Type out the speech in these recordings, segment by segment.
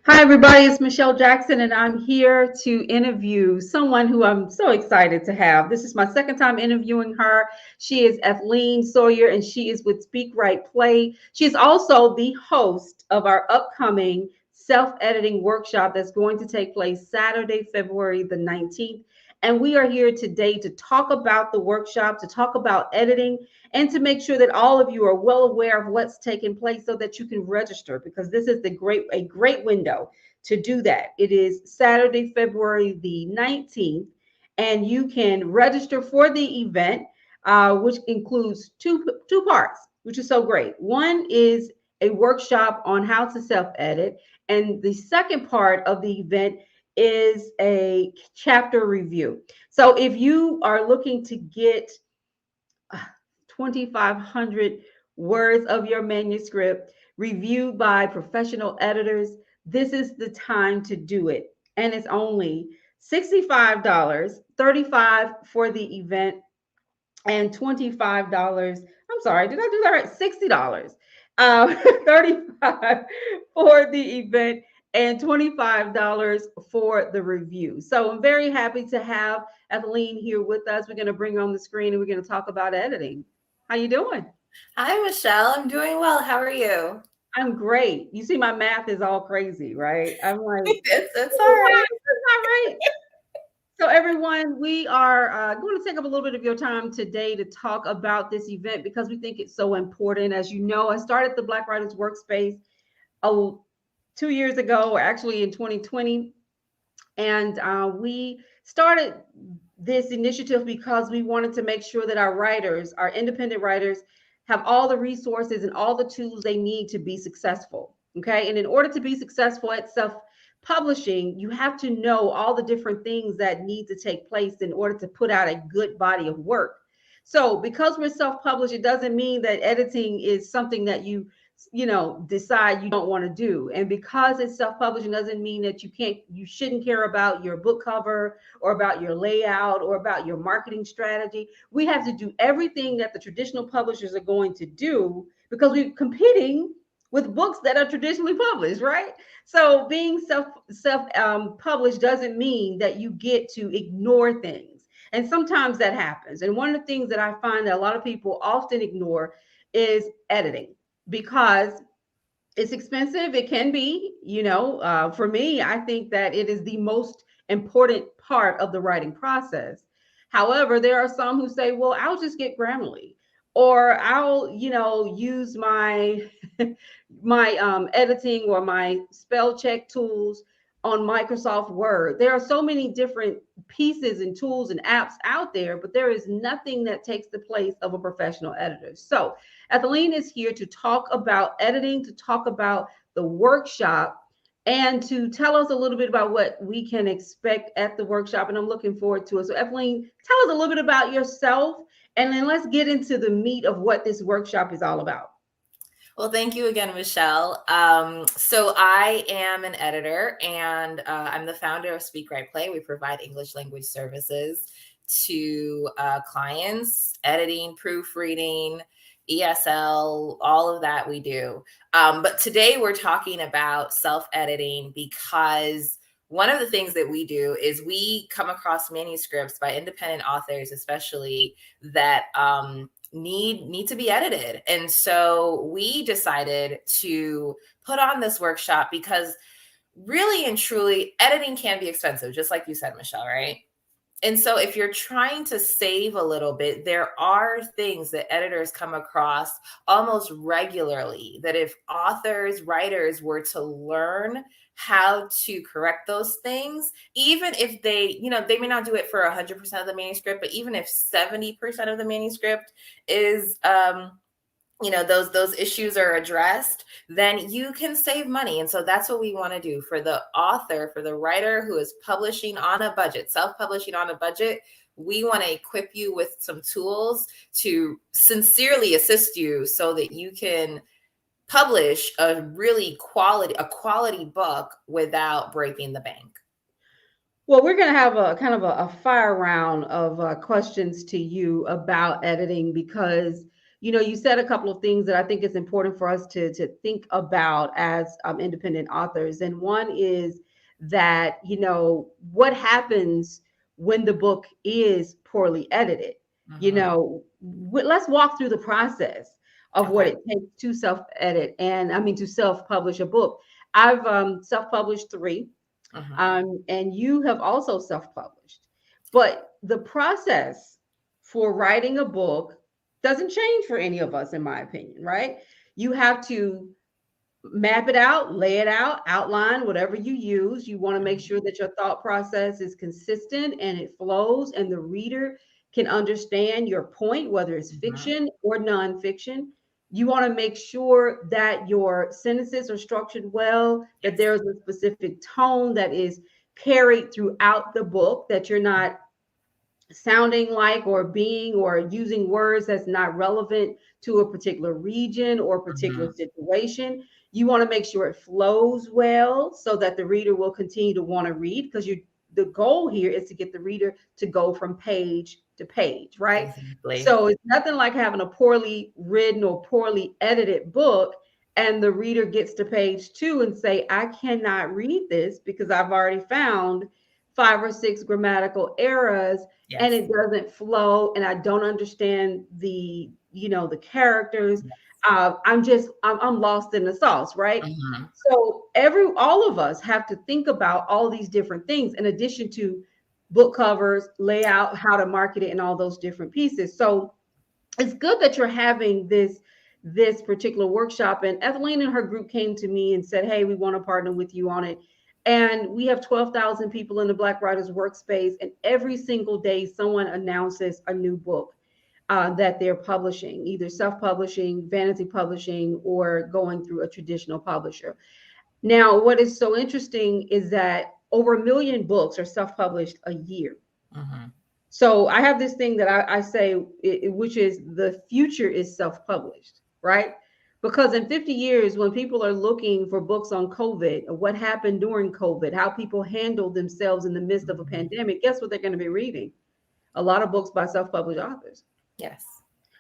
Hi, everybody. It's Michelle Jackson, and I'm here to interview someone who I'm so excited to have. This is my second time interviewing her. She is Ethleen Sawyerr, and she is with Speak Right Play. She is also the host of our upcoming self-editing workshop that's going to take place Saturday, February the 19th. And we are here today to talk about the workshop, to talk about editing, and to make sure that all of you are well aware of what's taking place so that you can register, because this is a great window to do that. It is Saturday, February the 19th, and you can register for the event, which includes two parts, which is so great. One is a workshop on how to self-edit, and the second part of the event is a chapter review. So if you are looking to get 2,500 words of your manuscript reviewed by professional editors, this is the time to do it. And it's only $65, 35 for the event, and $25. I'm sorry, did I do that right? $60. 35 for the event and $25 for the review. So I'm very happy to have Ethleen here with us. We're going to bring her on the screen and we're going to talk about editing. How you doing? Hi, Michelle. I'm doing well. How are you? I'm great. You see, my math is all crazy, right? I'm like, It's all right. this is not right. So, everyone, we are going to take up a little bit of your time today to talk about this event because we think it's so important. As you know, I started the Black Writers Workspace uh, 2 years ago, or actually in 2020. And we started this initiative because we wanted to make sure that our writers, our independent writers, have all the resources and all the tools they need to be successful. Okay. And in order to be successful at self publishing, you have to know all the different things that need to take place in order to put out a good body of work. So, because we're self published, it doesn't mean that editing is something that you decide you don't want to do. And because it's self-publishing doesn't mean that you shouldn't care about your book cover or about your layout or about your marketing strategy. We have to do everything that the traditional publishers are going to do because we're competing with books that are traditionally published, right? So being published doesn't mean that you get to ignore things, and sometimes that happens. And one of the things that I find that a lot of people often ignore is editing, because it's expensive. It can be, for me, I think that it is the most important part of the writing process. However, there are some who say, well, I'll just get Grammarly, or I'll, use my my editing or my spell check tools on Microsoft Word. There are so many different pieces and tools and apps out there, but there is nothing that takes the place of a professional editor. So Ethleen is here to talk about editing, to talk about the workshop, and to tell us a little bit about what we can expect at the workshop. And I'm looking forward to it. So Ethleen, tell us a little bit about yourself, and then let's get into the meat of what this workshop is all about. Well, thank you again, Michelle. So I am an editor, and I'm the founder of Speak Right Play. We provide English language services to clients, editing, proofreading, ESL, all of that we do. But today we're talking about self-editing because one of the things that we do is we come across manuscripts by independent authors, especially that need to be edited. And so we decided to put on this workshop because really and truly editing can be expensive, just like you said, Michelle, right? And so if you're trying to save a little bit, there are things that editors come across almost regularly that if authors, writers were to learn how to correct those things, even if they may not do it for 100% of the manuscript, but even if 70% of the manuscript is those issues are addressed, then you can save money. And so that's what we want to do for the author, for the writer who is publishing on a budget, self-publishing on a budget. We want to equip you with some tools to sincerely assist you so that you can publish a quality book without breaking the bank. Well, we're going to have a kind of a fire round of questions to you about editing, because you said a couple of things that I think is important for us to think about as independent authors. And one is that, what happens when the book is poorly edited? Let's walk through the process of what Okay. it takes to self-edit and I mean to self-publish a book. I've self-published 3, and you have also self-published. But the process for writing a book doesn't change for any of us, in my opinion, right? You have to map it out, lay it out, outline whatever you use. You want to make sure that your thought process is consistent and it flows, and the reader can understand your point, whether it's fiction or nonfiction. You want to make sure that your sentences are structured well, that Yes. there's a specific tone that is carried throughout the book, that you're not sounding like or being or using words that's not relevant to a particular region or particular situation. You want to make sure it flows well so that the reader will continue to want to read, because the goal here is to get the reader to go from page to page, right? Exactly. So it's nothing like having a poorly written or poorly edited book and the reader gets to page 2 and say, I cannot read this because I've already found 5 or 6 grammatical errors and Yes. it doesn't flow and I don't understand the characters. I'm lost in the sauce, right? So all of us have to think about all these different things in addition to book covers, layout, how to market it, and all those different pieces. So it's good that you're having this particular workshop. And Ethleen and her group came to me and said, hey, we want to partner with you on it. And we have 12,000 people in the Black Writers Workspace, and every single day someone announces a new book that they're publishing, either self-publishing, vanity publishing, or going through a traditional publisher. Now, what is so interesting is that over 1 million books are self-published a year. So I have this thing that I say, which is the future is self-published, right? Because in 50 years, when people are looking for books on COVID, what happened during COVID, how people handled themselves in the midst of a pandemic, guess what they're going to be reading? A lot of books by self-published authors. Yes.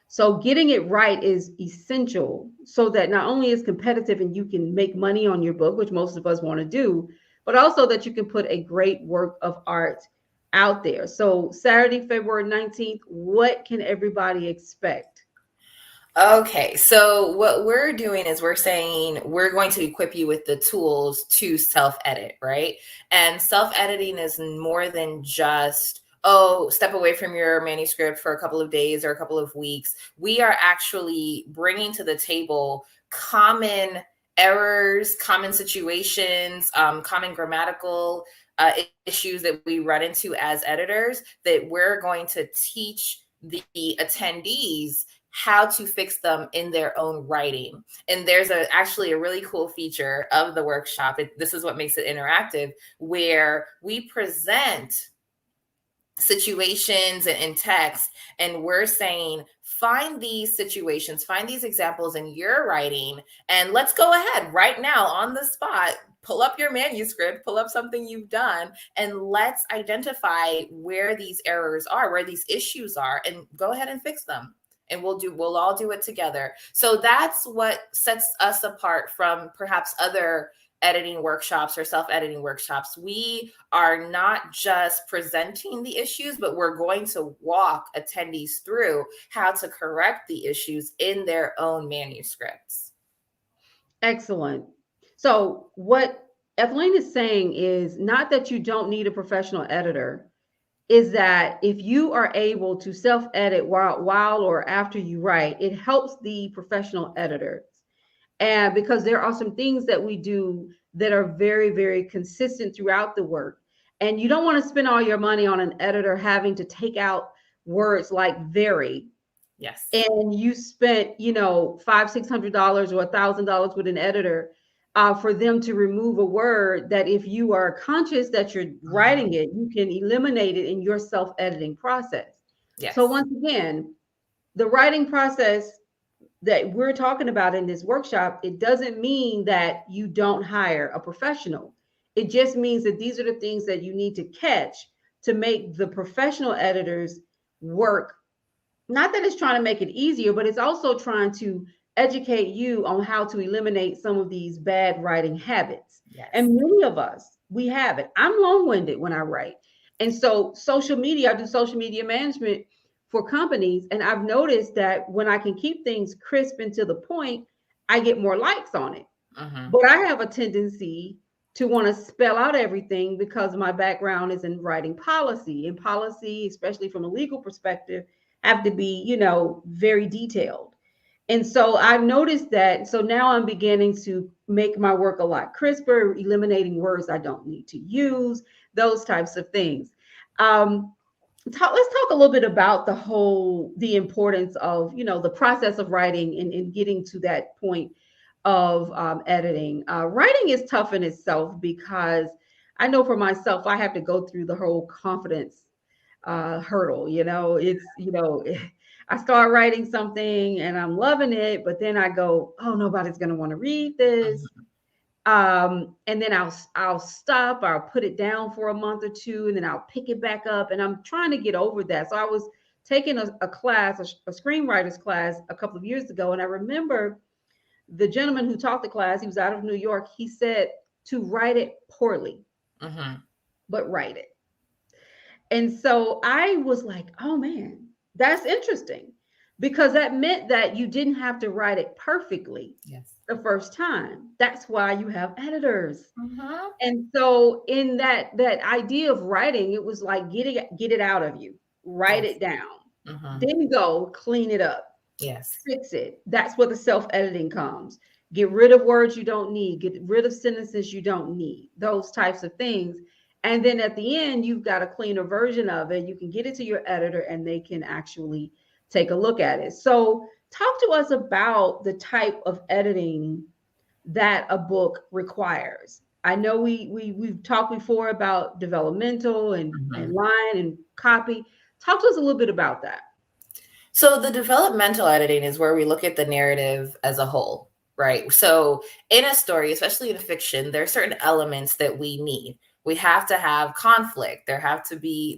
So getting it right is essential so that not only is competitive and you can make money on your book, which most of us want to do, but also that you can put a great work of art out there. So Saturday, February 19th, what can everybody expect? Okay, so what we're doing is we're saying we're going to equip you with the tools to self-edit, right? And self-editing is more than just, oh, step away from your manuscript for a couple of days or a couple of weeks. We are actually bringing to the table common errors, common situations, common grammatical issues that we run into as editors that we're going to teach the attendees how to fix them in their own writing. And there's actually a really cool feature of the workshop. This is what makes it interactive, where we present situations and text, and we're saying, find these situations, find these examples in your writing, and let's go ahead right now on the spot, pull up your manuscript, pull up something you've done, and let's identify where these errors are, where these issues are, and go ahead and fix them. And we'll all do it together. So that's what sets us apart from perhaps other editing workshops or self-editing workshops. We are not just presenting the issues, but we're going to walk attendees through how to correct the issues in their own manuscripts. Excellent. So what Ethleen is saying is not that you don't need a professional editor, is that if you are able to self-edit while or after you write, it helps the professional editors. And because there are some things that we do that are very, very consistent throughout the work. And you don't want to spend all your money on an editor having to take out words like very. Yes. And you spent, $500, $600 or $1,000 with an editor for them to remove a word that if you are conscious that you're writing it, you can eliminate it in your self-editing process. Yes. So once again, the writing process that we're talking about in this workshop, it doesn't mean that you don't hire a professional. It just means that these are the things that you need to catch to make the professional editors work not that it's trying to make it easier, but it's also trying to educate you on how to eliminate some of these bad writing habits. Yes. And many of us, we have it. I'm long-winded when I write. And so social media, I do social media management for companies. And I've noticed that when I can keep things crisp and to the point, I get more likes on it. But I have a tendency to want to spell out everything because my background is in writing policy, and policy, especially from a legal perspective, have to be, very detailed. And so I've noticed that. So now I'm beginning to make my work a lot crisper, eliminating words I don't need to use, those types of things. Let's talk a little bit about the importance of, the process of writing and getting to that point of editing. Writing is tough in itself because I know for myself, I have to go through the whole confidence hurdle. I start writing something and I'm loving it, but then I go, oh, nobody's going to want to read this. And then I'll stop, I'll put it down for a month or two, and then I'll pick it back up. And I'm trying to get over that. So I was taking a class, a screenwriter's class a couple of years ago. And I remember the gentleman who taught the class, he was out of New York. He said to write it poorly, but write it. And so I was like, oh man, that's interesting, because that meant that you didn't have to write it perfectly the first time. That's why you have editors. And so in that idea of writing, it was like get it out of you, write it down, then go clean it up. Fix it. That's where the self-editing comes. Get rid of words you don't need, get rid of sentences you don't need, those types of things. And then at the end, you've got a cleaner version of it. You can get it to your editor and they can actually take a look at it. So talk to us about the type of editing that a book requires. I know we've talked before about developmental and line and copy. Talk to us a little bit about that. So the developmental editing is where we look at the narrative as a whole, right? So in a story, especially in fiction, there are certain elements that we need. We have to have conflict. There has to be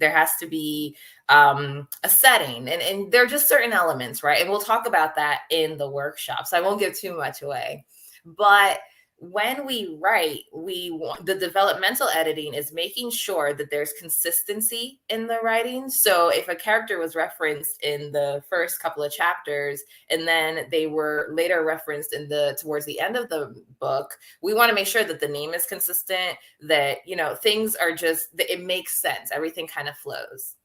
a setting, and there are just certain elements, right? And we'll talk about that in the workshop. So I won't give too much away. But when we write, the developmental editing is making sure that there's consistency in the writing. So if a character was referenced in the first couple of chapters and then they were later referenced towards the end of the book, we want to make sure that the name is consistent, that things are that it makes sense, everything kind of flows.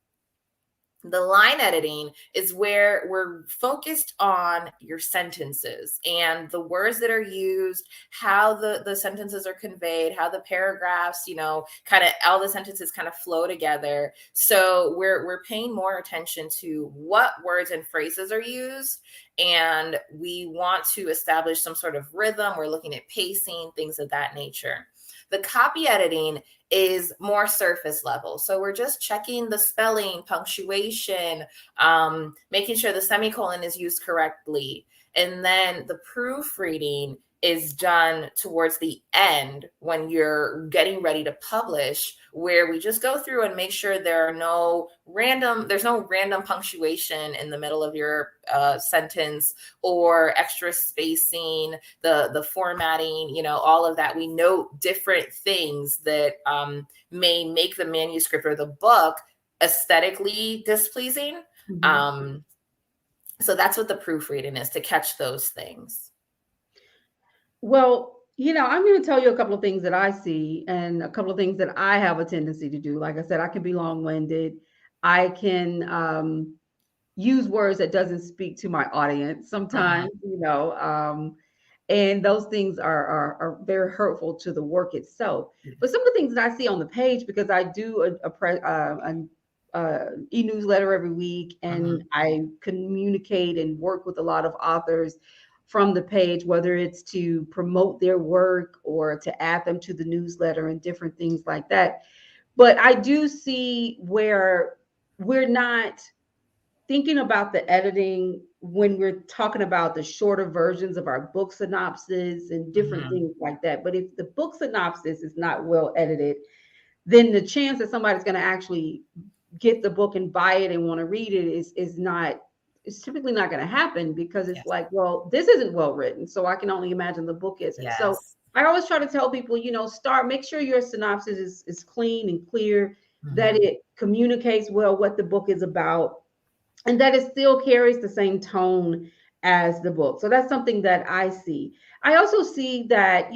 The line editing is where we're focused on your sentences and the words that are used, how the sentences are conveyed, how the paragraphs, kind of all the sentences kind of flow together. So we're paying more attention to what words and phrases are used, and we want to establish some sort of rhythm. We're looking at pacing, things of that nature. The copy editing is more surface level. So we're just checking the spelling, punctuation, making sure the semicolon is used correctly. And then the proofreading is done towards the end when you're getting ready to publish, where we just go through and make sure there's no random punctuation in the middle of your sentence or extra spacing, the formatting, all of that. We note different things that may make the manuscript or the book aesthetically displeasing. So that's what the proofreading is, to catch those things. Well, I'm going to tell you a couple of things that I see and a couple of things that I have a tendency to do. Like I said, I can be long-winded. I can use words that doesn't speak to my audience sometimes, and those things are very hurtful to the work itself. But some of the things that I see on the page, because I do an e-newsletter every week, and I communicate and work with a lot of authors from the page, whether it's to promote their work or to add them to the newsletter and different things like that. But I do see where we're not thinking about the editing when we're talking about the shorter versions of our book synopsis and different things like that. But if the book synopsis is not well edited, then the chance that somebody's going to actually get the book and buy it and want to read it is not it's typically not going to happen because it's Yes. like, well, this isn't well written, so I can only imagine the book isn't. So Yes. I always try to tell people, make sure your synopsis is clean and clear, that Mhm. it communicates well what the book is about, and that it still carries the same tone as the book. So that's something that I see. I also see that,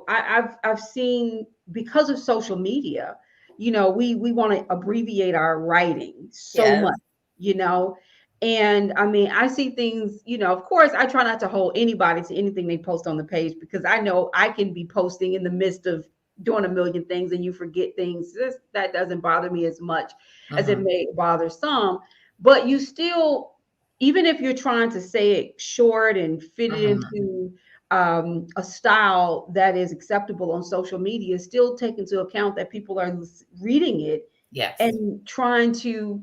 I've seen, because of social media, we want to abbreviate our writing so Yes. much, you know. And I mean, I see things, of course, I try not to hold anybody to anything they post on the page, because I know I can be posting in the midst of doing a million things and you forget things. That doesn't bother me as much as it Mhm. may bother some. But you still, even if you're trying to say it short and fit it Mhm. into a style that is acceptable on social media, still take into account that people are reading it Yes. and trying to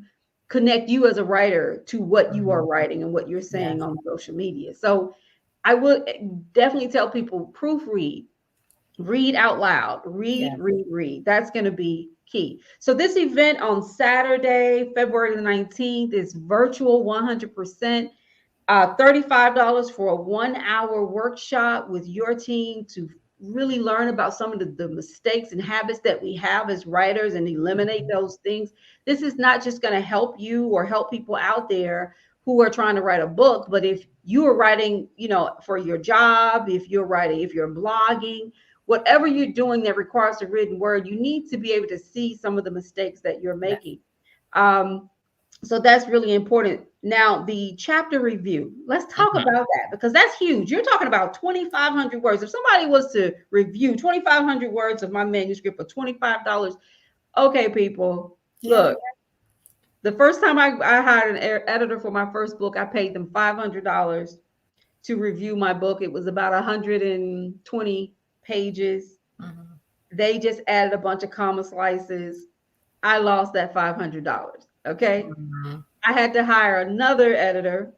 connect you as a writer to what you are Mhm. writing and what you're saying Yes. on social media. So I would definitely tell people, proofread, read out loud, read, Yes. read, read. That's going to be key. So this event on Saturday, February the 19th, is virtual 100%. $35 for a 1 hour workshop with your team to really learn about some of the mistakes and habits that we have as writers and eliminate Mhm. those things. This is not just going to help you or help people out there who are trying to write a book, but if you are writing, for your job, if you're writing, if you're blogging, whatever you're doing that requires a written word, you need to be able to see some of the mistakes that you're Yes. making. Um, so that's really important. Now, the chapter review, let's talk Mhm. about that, because that's huge. You're talking about 2,500 words. If somebody was to review 2,500 words of my manuscript for $25, okay, people, Yeah. look, the first time I hired an editor for my first book, I paid them $500 to review my book. It was about 120 pages. Mhm. They just added a bunch of comma slices. I lost that $500. Okay. Mhm. I had to hire another editor,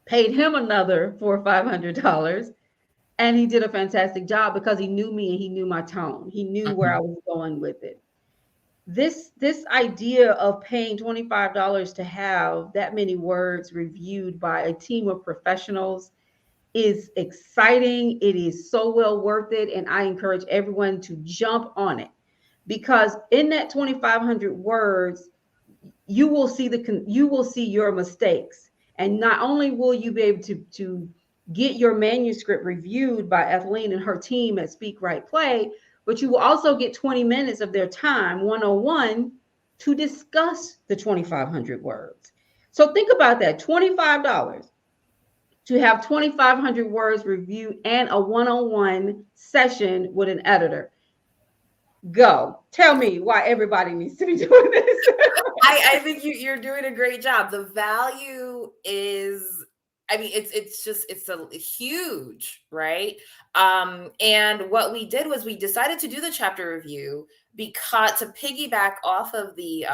paid him another for $500, and he did a fantastic job because he knew me and he knew my tone. He knew where I Mhm. was going with it. This idea of paying $25 to have that many words reviewed by a team of professionals is exciting. It is so well worth it, and I encourage everyone to jump on it, because in that 2,500 words, you will see your mistakes, and not only will you be able to get your manuscript reviewed by Ethleen and her team at Speak Write Play, but you will also get 20 minutes of their time 101 to discuss the 2,500 words. So think about that, $25 to have 2,500 words reviewed and a one-on-one session with an editor. Go tell me why everybody needs to be doing this. I think you're doing a great job. The value is, I mean, it's a huge, right? And what we did was we decided to do the chapter review because to piggyback off of the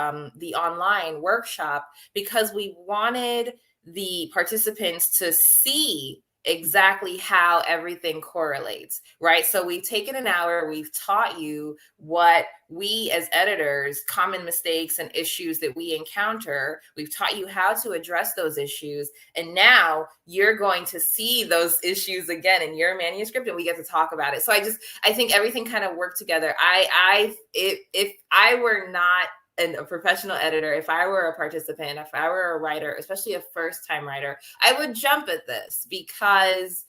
online workshop, because we wanted the participants to see exactly how everything correlates, right? So we've taken an hour, we've taught you what we as editors, common mistakes and issues that we encounter, we've taught you how to address those issues. And now you're going to see those issues again in your manuscript and we get to talk about it. So I think everything kind of worked together. If I were not a professional editor, if I were a participant, if I were a writer, especially a first time writer, I would jump at this because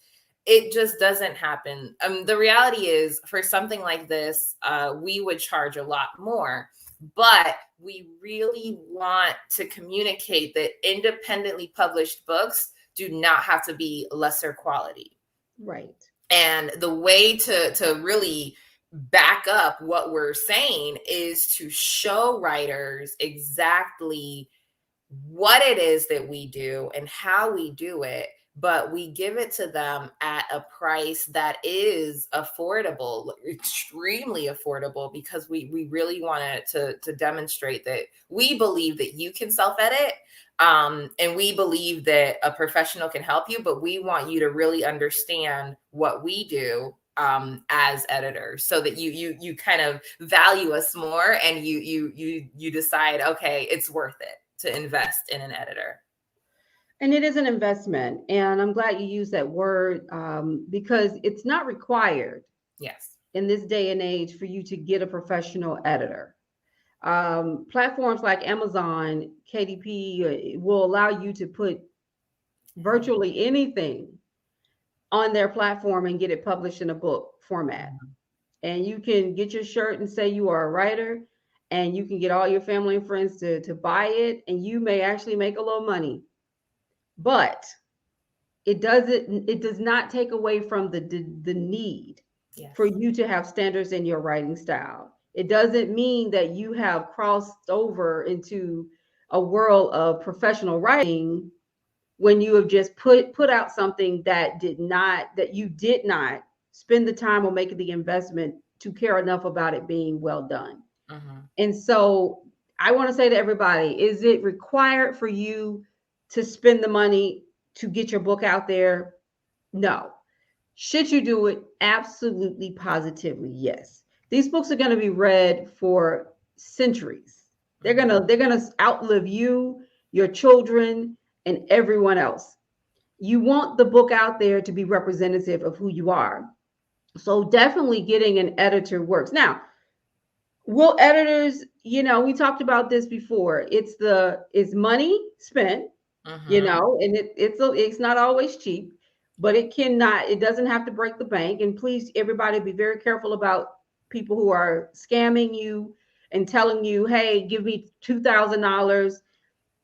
it just doesn't happen. The reality is, for something like this, we would charge a lot more, but we really want to communicate that independently published books do not have to be lesser quality. Right. And the way to really back up what we're saying is to show writers exactly what it is that we do and how we do it, but we give it to them at a price that is affordable, extremely affordable, because we really wanted to demonstrate that we believe that you can self-edit, and we believe that a professional can help you, but we want you to really understand what we do as editors, so that you kind of value us more, and you decide, okay, it's worth it to invest in an editor. And it is an investment. And I'm glad you used that word because it's not required Yes. in this day and age for you to get a professional editor. Platforms like Amazon, KDP will allow you to put virtually anything on their platform and get it published in a book format. Mhm. And you can get your shirt and say you are a writer, and you can get all your family and friends to buy it, and you may actually make a little money. But it does not take away from the need for Yes. you to have standards in your writing style. It doesn't mean that you have crossed over into a world of professional writing when you have just put out something that you did not spend the time or make the investment to care enough about it being well done. Mhm. And so I want to say to everybody, is it required for you to spend the money to get your book out there? No. Should you do it? Absolutely, positively, yes. These books are going to be read for centuries. Mhm. They're gonna outlive you, your children, and everyone else. You want the book out there to be representative of who you are. So definitely getting an editor works. Now, will editors, we talked about this before. It's money spent, Mhm. and it's not always cheap, but it doesn't have to break the bank. And please, everybody, be very careful about people who are scamming you and telling you, hey, give me $2,000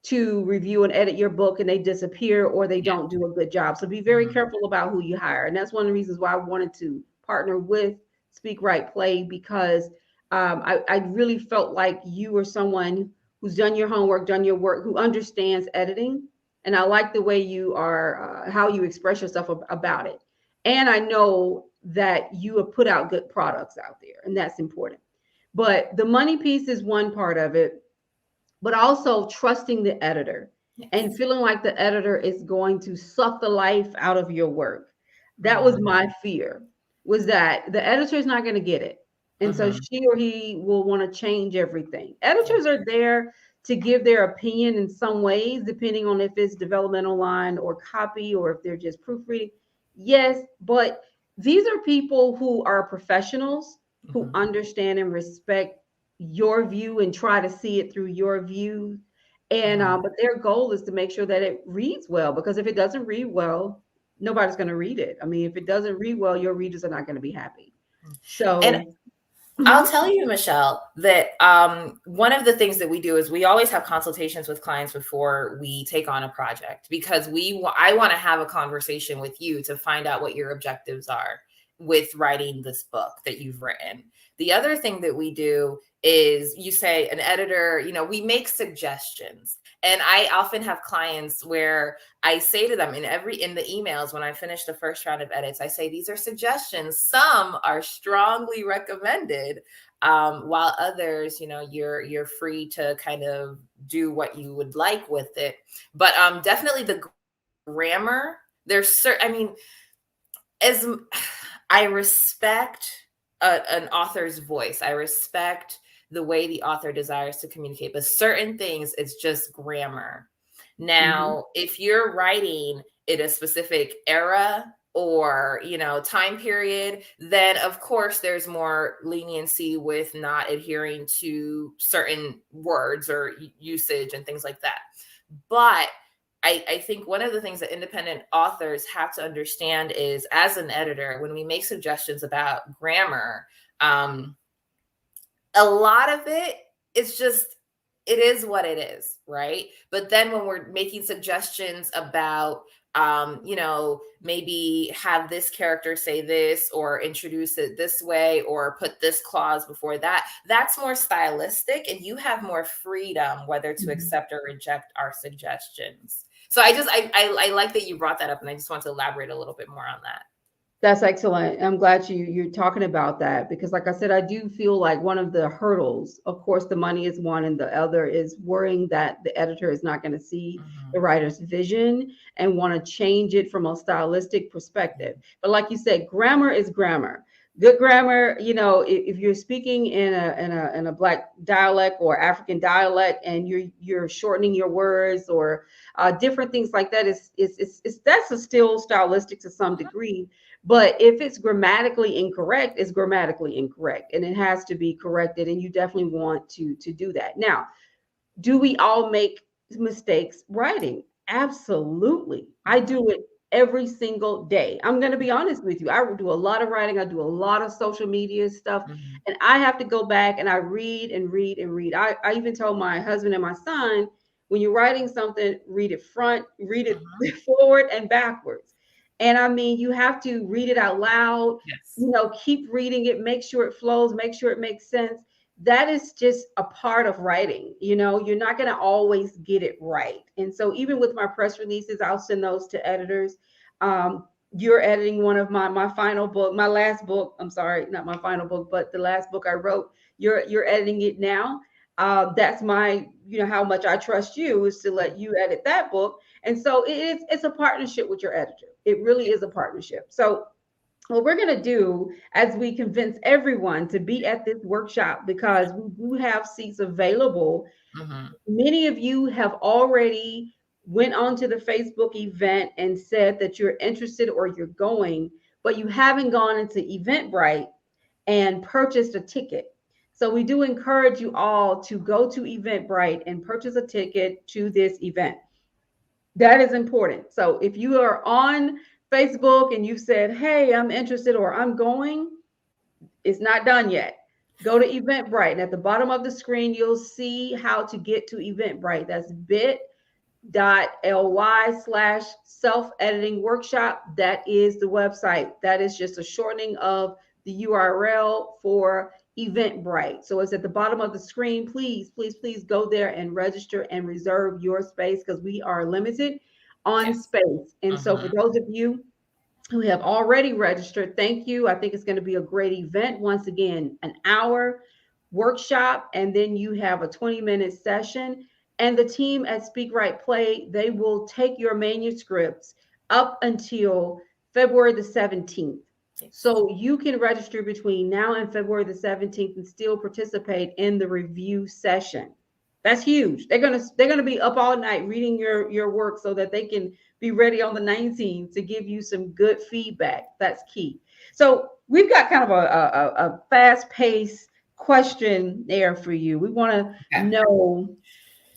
to review and edit your book, and they disappear or they Yeah. don't do a good job. So be very Mhm. careful about who you hire. And that's one of the reasons why I wanted to partner with Speak Right Play, because I really felt like you were someone who's done your homework, done your work, who understands editing. And I like the way you are, how you express yourself about it. And I know that you have put out good products out there, and that's important. But the money piece is one part of it, but also trusting the editor and Yes. feeling like the editor is going to suck the life out of your work. That was Mhm. my fear, was that the editor is not going to get it. And so Mhm. she or he will want to change everything. Editors Yeah. are there to give their opinion in some ways, depending on if it's developmental line or copy or if they're just proofreading. Yes, but these are people who are professionals who Mhm. understand and respect your view and try to see it through your view. And Mhm. but their goal is to make sure that it reads well, because if it doesn't read well, nobody's going to read it. I mean, if it doesn't read well, your readers are not going to be happy. And So I'll mhm. tell you, Michelle, that one of the things that we do is we always have consultations with clients before we take on a project, because I want to have a conversation with you to find out what your objectives are with writing this book that you've written. The other thing that we do is, you say an editor, we make suggestions. And I often have clients where I say to them in the emails, when I finish the first round of edits, I say, these are suggestions. Some are strongly recommended, while others, you're free to kind of do what you would like with it. But definitely the grammar, I mean, as I respect an author's voice, I respect the way the author desires to communicate, but certain things, it's just grammar. Mhm. Now, if you're writing in a specific era or, time period, then of course there's more leniency with not adhering to certain words or usage and things like that. But I think one of the things that independent authors have to understand is, as an editor, when we make suggestions about grammar, um, a lot of it is just, it is what it is, right? But then when we're making suggestions about, maybe have this character say this, or introduce it this way, or put this clause before that, that's more stylistic, and you have more freedom whether to Mhm. accept or reject our suggestions. So I like that you brought that up, and I just want to elaborate a little bit more on that. That's excellent. I'm glad you're talking about that, because like I said, I do feel like one of the hurdles, of course, the money is one, and the other is worrying that the editor is not going to see the Mhm. writer's vision and want to change it from a stylistic perspective. But like you said, grammar is grammar. Good grammar, if you're speaking in a black dialect or African dialect, and you're shortening your words, or different things like that that's a still stylistic to some degree. But if it's grammatically incorrect, it's grammatically incorrect, and it has to be corrected. And you definitely want to do that. Now, do we all make mistakes writing? Absolutely. I do it every single day. I'm going to be honest with you. I do a lot of writing. I do a lot of social media stuff. Mm-hmm. And I have to go back and I read and read and read. I even told my husband and my son, when you're writing something, read it read it forward and backwards. And I mean, you have to read it out loud, Yes. keep reading it, make sure it flows, make sure it makes sense. That is just a part of writing. You're not going to always get it right. And so even with my press releases, I'll send those to editors. You're editing one of my final book, my last book. I'm sorry, not my final book, but the last book I wrote. You're editing it now. That's my, how much I trust you is to let you edit that book. And so it's a partnership with your editor. It really is a partnership. So what we're going to do as we convince everyone to be at this workshop, because we do have seats available. Mm-hmm. Many of you have already went onto the Facebook event and said that you're interested or you're going, but you haven't gone into Eventbrite and purchased a ticket. So we do encourage you all to go to Eventbrite and purchase a ticket to this event. That is important. So if you are on Facebook and you've said, hey, I'm interested or I'm going, it's not done yet. Go to Eventbrite. And at the bottom of the screen, you'll see how to get to Eventbrite. That's bit.ly/self-editing workshop. That is the website. That is just a shortening of the URL for Eventbrite. So it's at the bottom of the screen. Please, please, please go there and register and reserve your space, because we are limited on space. And so for those of you who have already registered, thank you. I think it's going to be a great event. Once again, an hour workshop, and then you have a 20-minute session. And the team at Speak Right Play, they will take your manuscripts up until February the 17th. So you can register between now and February the 17th and still participate in the review session. That's huge. They're gonna be up all night reading your work so that they can be ready on the 19th to give you some good feedback. That's key. So we've got kind of a fast-paced question there for you. We want to know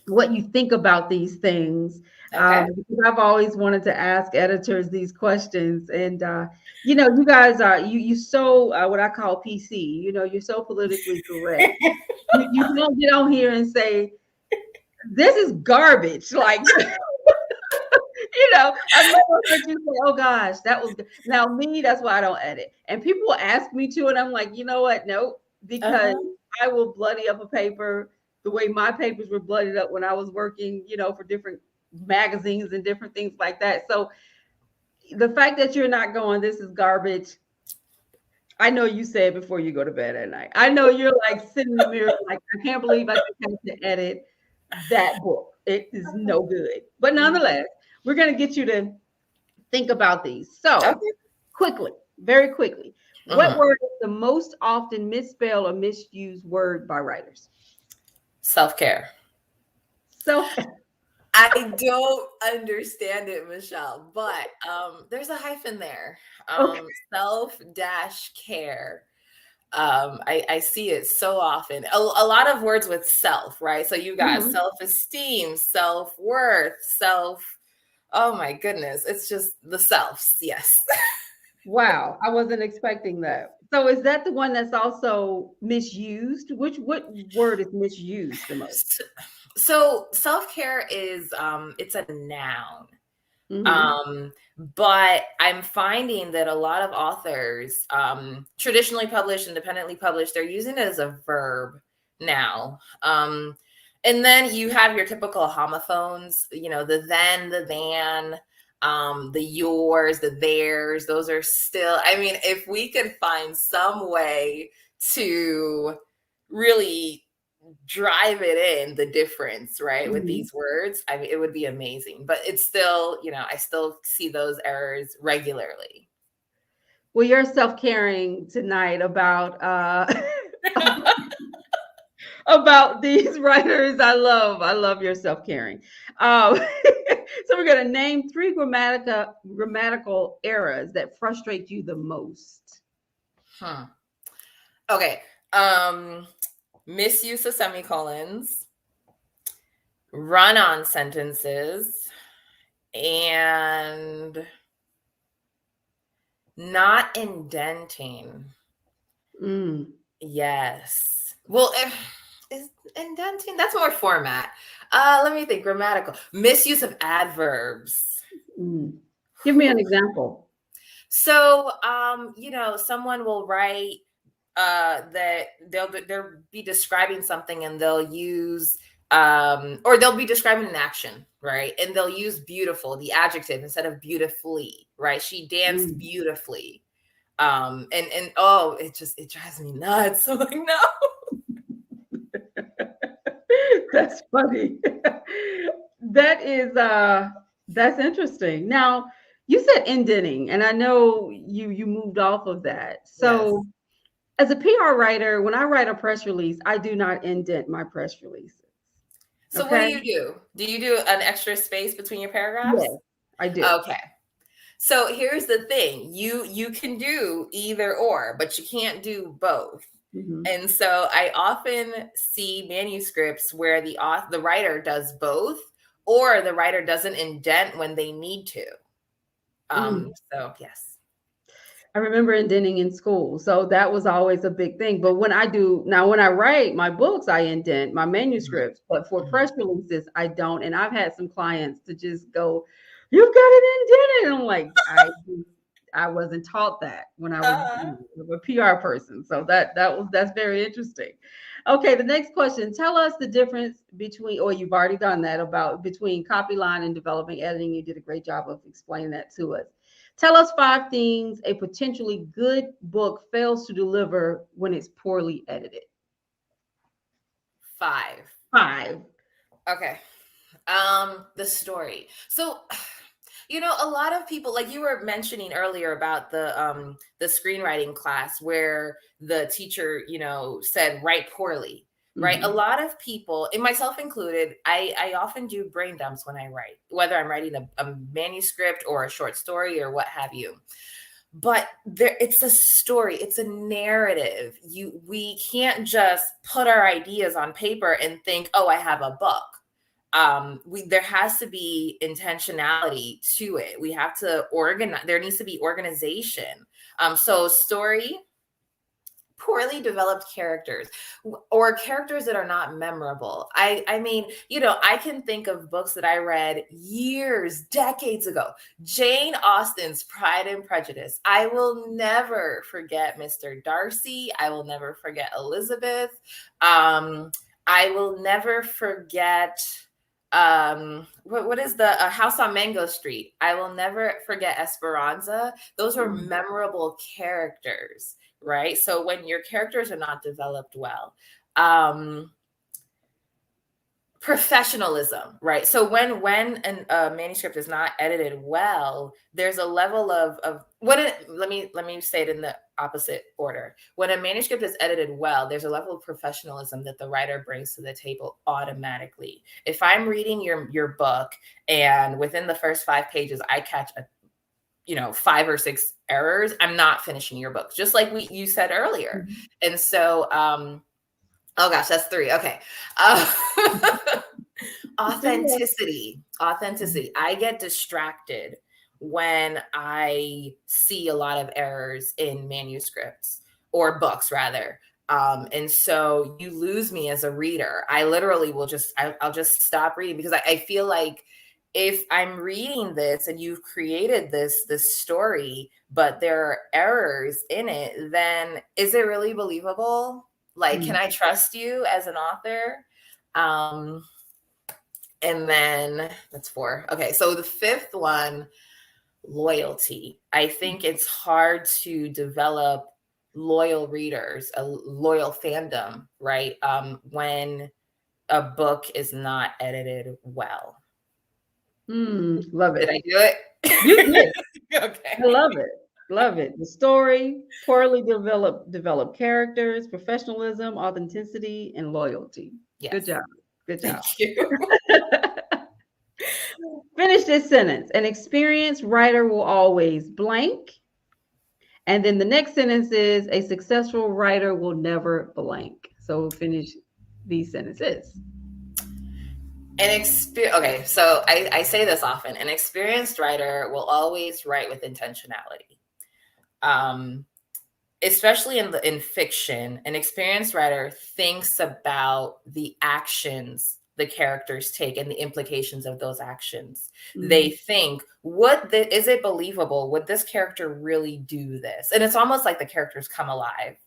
what you think about these things. Because I've always wanted to ask editors these questions, and you guys are you so what I call PC. You're so politically correct. you don't get on here and say this is garbage, like I never heard you say, oh gosh, that was good. Now me, that's why I don't edit. And people will ask me to, and I'm like, you know what? Nope, because I will bloody up a paper the way my papers were bloodied up when I was working, for different magazines and different things like that. So the fact that you're not going, this is garbage. I know you say it before you go to bed at night. I know you're like sitting in the mirror, like, I can't believe I just have to edit that book. It is no good. But nonetheless, we're going to get you to think about these. So quickly, very quickly, what word is the most often misspelled or misused word by writers? Self-care. I don't understand it, Michelle, but there's a hyphen there. Self-care. I see it so often. A lot of words with self, right? So you got self-esteem, self-worth, oh my goodness. It's just the selves. Yes. Wow. I wasn't expecting that. So is that the one that's also misused? What word is misused the most? So self-care is it's a noun. But I'm finding that a lot of authors, traditionally published, independently published, they're using it as a verb now. And then you have your typical homophones, the then, the than, the yours, the theirs. Those are still, if we could find some way to really drive it in, the difference, right, with these words, it would be amazing. But it's still, I still see those errors regularly. Well, you're self-caring tonight about about these writers. I love your self-caring. So we're going to name 3 grammatical errors that frustrate you the most. Okay. Misuse of semicolons, run-on sentences, and not indenting. Yes. Well, is indenting, that's more format. Let me think. Grammatical. Misuse of adverbs. Give me an example. So, someone will write that they'll be describing something and they'll use or they'll be describing an action, right? And they'll use beautiful, the adjective, instead of beautifully, right? She danced beautifully. And oh, it drives me nuts. I'm like, no. That's funny. That's interesting. Now, you said indenting, and I know you moved off of that. So Yes. As a PR writer, when I write a press release, I do not indent my press releases. So what do you do? Do you do an extra space between your paragraphs? Yes, I do. Okay. So here's the thing. You can do either or, but you can't do both. And so I often see manuscripts where the writer does both, or the writer doesn't indent when they need to. So yes. I remember indenting in school. So that was always a big thing. But when I write my books, I indent my manuscripts. But for press releases, I don't. And I've had some clients to just go, "You've got it indented." And I'm like, I wasn't taught that when I was a PR person. So that's very interesting. Okay, the next question. Tell us the difference between, or you've already done that, between copy line and developing editing. You did a great job of explaining that to us. Tell us 5 things a potentially good book fails to deliver when it's poorly edited. 5. Okay. The story. So, a lot of people, like you were mentioning earlier about the screenwriting class where the teacher, said write poorly. Right. A lot of people, and myself included, I often do brain dumps when I write, whether I'm writing a manuscript or a short story or what have you. But it's a story, it's a narrative. We can't just put our ideas on paper and think, oh, I have a book. There has to be intentionality to it. We have to organize. There needs to be organization. So story, poorly developed characters, or characters that are not memorable. I mean, I can think of books that I read decades ago. Jane Austen's Pride and Prejudice. I will never forget Mr. Darcy. I will never forget Elizabeth. I will never forget what is the House on Mango Street. I will never forget Esperanza. Those are memorable characters. Right. So when your characters are not developed well, professionalism, right? So when a manuscript is not edited well, there's a level of let me say it in the opposite order. When a manuscript is edited well, there's a level of professionalism that the writer brings to the table automatically. If I'm reading your book and within the first 5 pages, I catch 5 or 6 errors, I'm not finishing your book, just like you said earlier. And so, oh gosh, that's 3. Okay. Authenticity. I get distracted when I see a lot of errors in manuscripts or books rather. And so you lose me as a reader. I literally I'll just stop reading because I feel like if I'm reading this and you've created this story, but there are errors in it, then is it really believable? Like, can I trust you as an author? And then that's 4. Okay. So the 5th one, loyalty. I think it's hard to develop loyal readers, a loyal fandom, right? When a book is not edited well. Love it. Did I do it? You did. Okay. I love it. The story, poorly developed characters, professionalism, authenticity, and loyalty. Yes. Good job. Thank you. Finish this sentence. An experienced writer will always blank. And then the next sentence is a successful writer will never blank. So finish these sentences. Okay, so I say this often. An experienced writer will always write with intentionality. Especially in fiction, an experienced writer thinks about the actions the characters take and the implications of those actions. Mm-hmm. They think, is it believable? Would this character really do this? And it's almost like the characters come alive.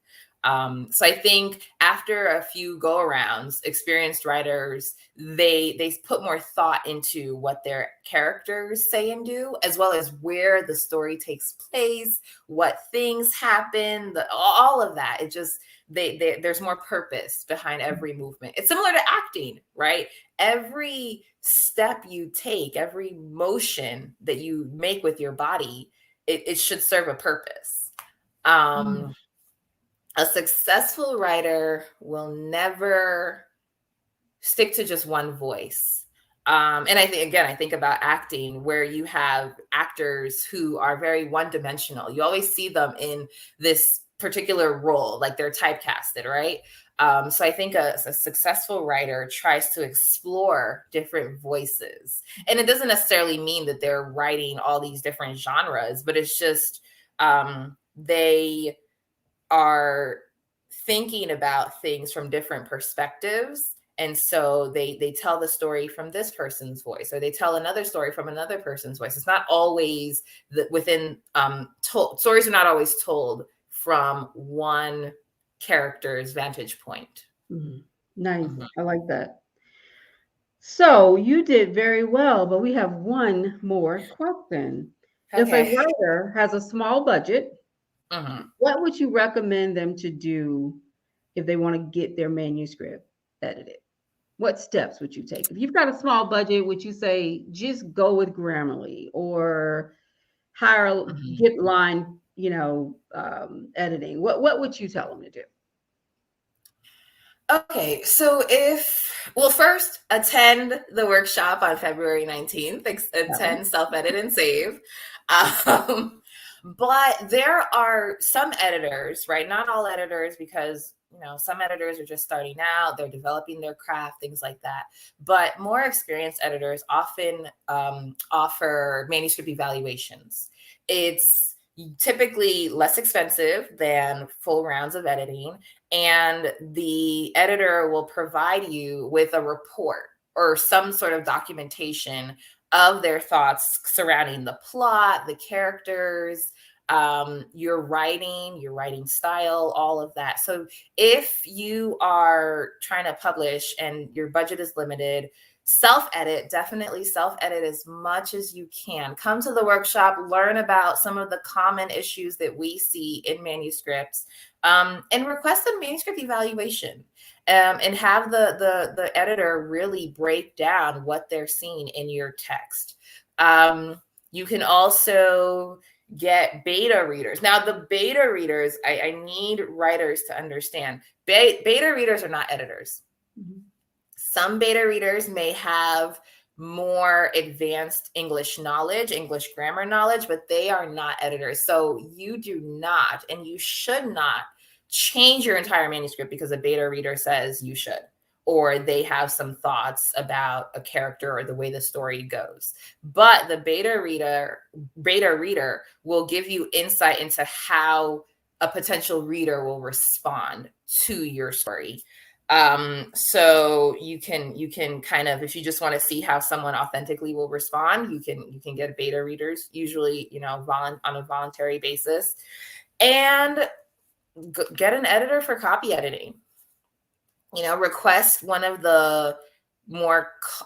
So I think after a few go-arounds, experienced writers, they put more thought into what their characters say and do, as well as where the story takes place, what things happen, all of that. It just, there's more purpose behind every movement. It's similar to acting, right? Every step you take, every motion that you make with your body, it should serve a purpose. A successful writer will never stick to just one voice. And I think about acting, where you have actors who are very one-dimensional. You always see them in this particular role, like they're typecasted, right? So I think a successful writer tries to explore different voices. And it doesn't necessarily mean that they're writing all these different genres, but it's just they are thinking about things from different perspectives. And so they tell the story from this person's voice, or they tell another story from another person's voice. It's not always stories are not always told from one character's vantage point. Mm-hmm. Nice. Mm-hmm. I like that. So you did very well, but we have one more question. Okay. If a writer has a small budget, what would you recommend them to do if they want to get their manuscript edited? What steps would you take? If you've got a small budget, would you say just go with Grammarly or hire get line, editing? What would you tell them to do? Okay, so first attend the workshop on February 19th, attend SelfEdit and Save. But there are some editors, right? Not all editors, because some editors are just starting out, they're developing their craft, things like that. But more experienced editors often offer manuscript evaluations. It's typically less expensive than full rounds of editing, and the editor will provide you with a report or some sort of documentation of their thoughts surrounding the plot, the characters, your writing style, all of that. So if you are trying to publish and your budget is limited, definitely self-edit as much as you can. Come to the workshop, learn about some of the common issues that we see in manuscripts, and request a manuscript evaluation, and have the editor really break down what they're seeing in your text. You can also get beta readers. Now, the beta readers, I need writers to understand, beta readers are not editors. Mm-hmm. Some beta readers may have more advanced English knowledge, English grammar knowledge, but they are not editors. So you do not, and you should not, change your entire manuscript because a beta reader says you should, or they have some thoughts about a character or the way the story goes. But the beta reader will give you insight into how a potential reader will respond to your story. So you can kind of, if you just want to see how someone authentically will respond, you can get beta readers, usually, on a voluntary basis, and get an editor for copy editing. Request one of the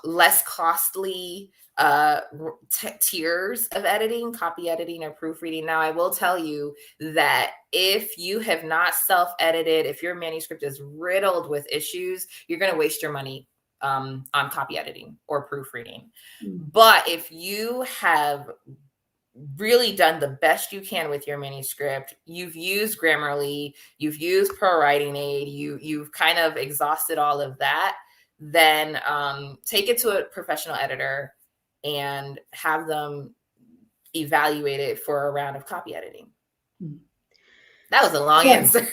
less costly tiers of editing, copy editing or proofreading. Now, I will tell you that if you have not self-edited, if your manuscript is riddled with issues, you're going to waste your money on copy editing or proofreading. But if you have really done the best you can with your manuscript, you've used Grammarly, you've used Pro Writing Aid, you've kind of exhausted all of that, then take it to a professional editor and have them evaluated for a round of copy editing. That was a long answer.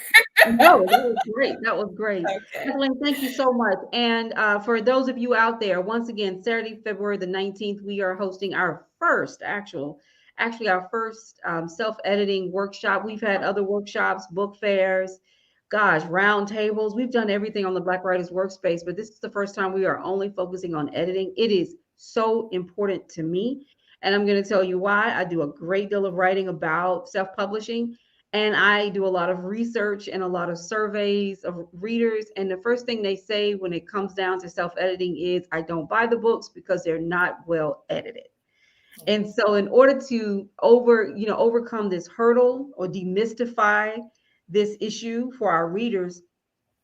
No, that was great. That was great. Okay. Ethleen, thank you so much. And for those of you out there, once again, Saturday, February the 19th, we are hosting our first our first self-editing workshop. We've had other workshops, book fairs, gosh, round tables. We've done everything on the Black Writers Workspace, but this is the first time we are only focusing on editing. It is so important to me. And I'm going to tell you why. I do a great deal of writing about self-publishing. And I do a lot of research and a lot of surveys of readers. And the first thing they say when it comes down to self-editing is, I don't buy the books because they're not well edited. And so in order to overcome this hurdle or demystify this issue for our readers,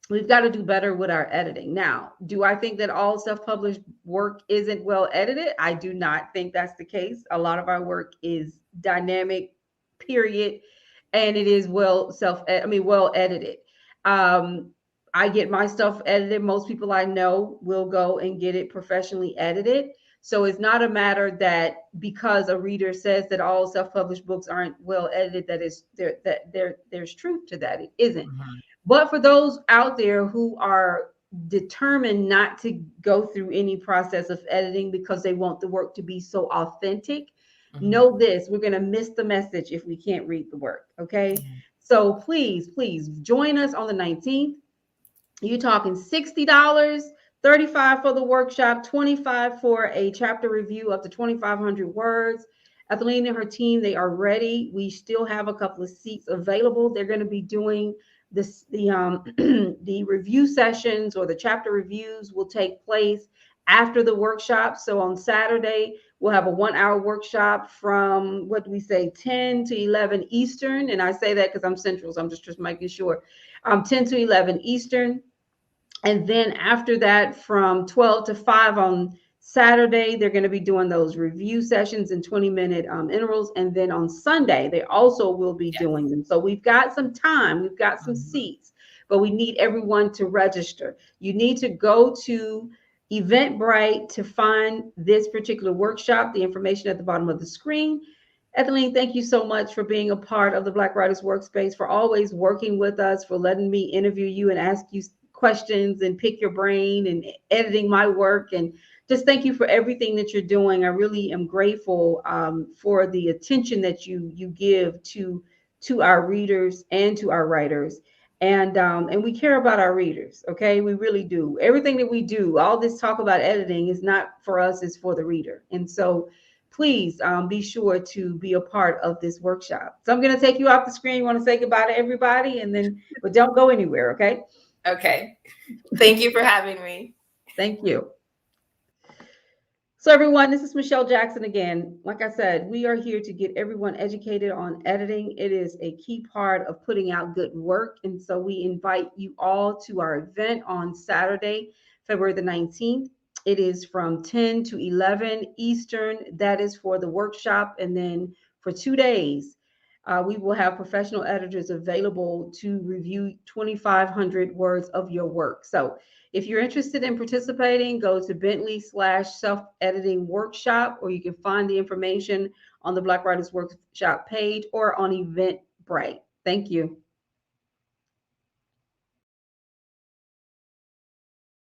we've got to do better with our editing. Now, do I think that all self-published work isn't well edited? I do not think that's the case. A lot of our work is dynamic, period, and it is well edited. I get my stuff edited. Most people I know will go and get it professionally edited. So it's not a matter that because a reader says that all self-published books aren't well edited, there's truth to that. It isn't. Mm-hmm. But for those out there who are determined not to go through any process of editing because they want the work to be so authentic, know this: we're going to miss the message if we can't read the work. Okay. So please join us on the 19th. You're talking $60, $35 for the workshop, $25 for a chapter review up to 2,500 words. Ethleen and her team, they are ready. We still have a couple of seats available. They're going to be doing the review sessions, or the chapter reviews will take place after the workshop. So on Saturday, we'll have a 1-hour workshop from, 10 to 11 Eastern. And I say that because I'm Central, so I'm just making sure. 10 to 11 Eastern. And then after that, from 12 to 5 on Saturday, they're going to be doing those review sessions in 20-minute intervals. And then on Sunday, they also will be doing them. So we've got some time, we've got some seats, but we need everyone to register. You need to go to Eventbrite to find this particular workshop, the information at the bottom of the screen. Ethleen, thank you so much for being a part of the Black Writers Workspace, for always working with us, for letting me interview you and ask you questions and pick your brain, and editing my work. And just thank you for everything that you're doing. I really am grateful for the attention that you give to our readers and to our writers. And we care about our readers. Okay, we really do. Everything that we do, all this talk about editing, is not for us, it's for the reader. And so please be sure to be a part of this workshop. So I'm going to take you off the screen. You want to say goodbye to everybody, but don't go anywhere. Okay. Okay. Thank you for having me. Thank you. So everyone, this is Michelle Jackson again. Like I said, we are here to get everyone educated on editing. It is a key part of putting out good work. And so we invite you all to our event on Saturday, February the 19th. It is from 10 to 11 Eastern. That is for the workshop. And then for 2 days, we will have professional editors available to review 2,500 words of your work. So if you're interested in participating, go to Bentley/self-editing workshop, or you can find the information on the Black Writers Workshop page or on Eventbrite. Thank you.